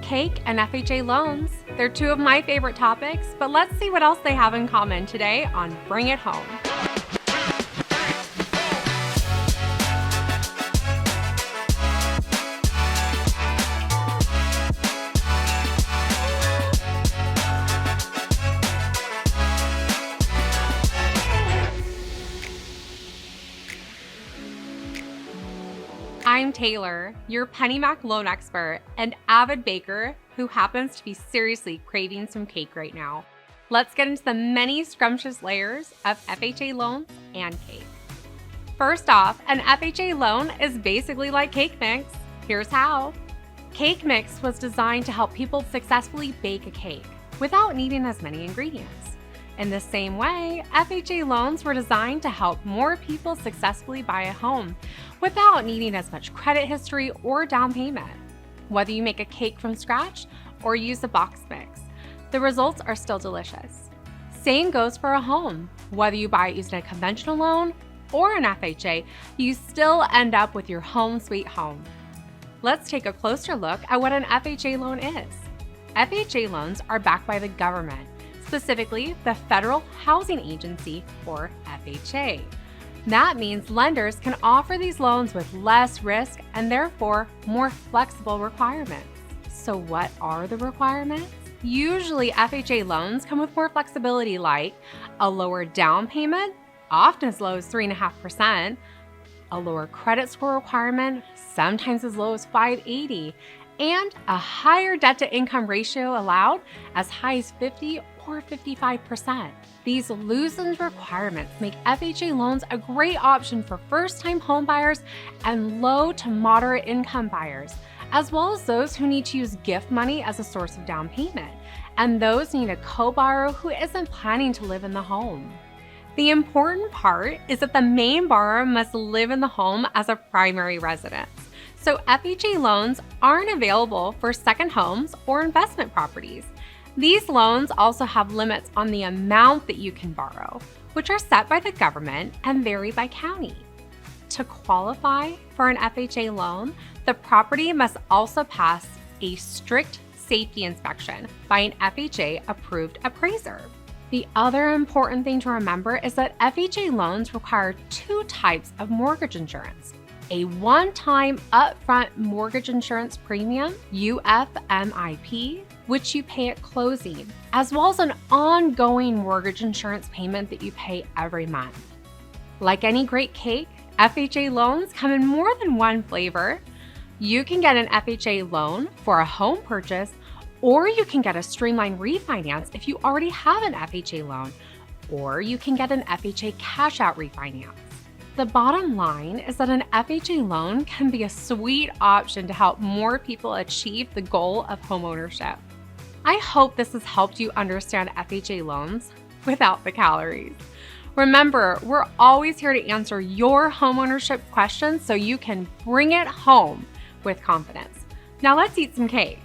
cake and FHA loans. They're two of my favorite topics, but let's see what else they have in common today on Bring It Home. I'm Taylor, your Pennymac loan expert and avid baker who happens to be seriously craving some cake right now. Let's get into the many scrumptious layers of FHA loans and cake. First off, an FHA loan is basically like cake mix. Here's how. Cake mix was designed to help people successfully bake a cake without needing as many ingredients. In the same way, FHA loans were designed to help more people successfully buy a home without needing as much credit history or down payment. Whether you make a cake from scratch or use a box mix, the results are still delicious. Same goes for a home. Whether you buy it using a conventional loan or an FHA, you still end up with your home sweet home. Let's take a closer look at what an FHA loan is. FHA loans are backed by the government, specifically the Federal Housing Agency, or FHA. That means lenders can offer these loans with less risk and therefore more flexible requirements. So what are the requirements? Usually FHA loans come with more flexibility, like a lower down payment, often as low as 3.5%, a lower credit score requirement, sometimes as low as 580, and a higher debt-to-income ratio allowed as high as 50 or 55%. These loosened requirements make FHA loans a great option for first-time homebuyers and low to moderate income buyers, as well as those who need to use gift money as a source of down payment, and those need a co-borrower who isn't planning to live in the home. The important part is that the main borrower must live in the home as a primary residence. So FHA loans aren't available for second homes or investment properties. These loans also have limits on the amount that you can borrow, which are set by the government and vary by county. To qualify for an FHA loan, the property must also pass a strict safety inspection by an FHA-approved appraiser. The other important thing to remember is that FHA loans require two types of mortgage insurance: a one-time upfront mortgage insurance premium, UFMIP, which you pay at closing, as well as an ongoing mortgage insurance payment that you pay every month. Like any great cake, FHA loans come in more than one flavor. You can get an FHA loan for a home purchase, or you can get a streamlined refinance if you already have an FHA loan, or you can get an FHA cash-out refinance. The bottom line is that an FHA loan can be a sweet option to help more people achieve the goal of homeownership. I hope this has helped you understand FHA loans without the calories. Remember, we're always here to answer your homeownership questions so you can bring it home with confidence. Now let's eat some cake.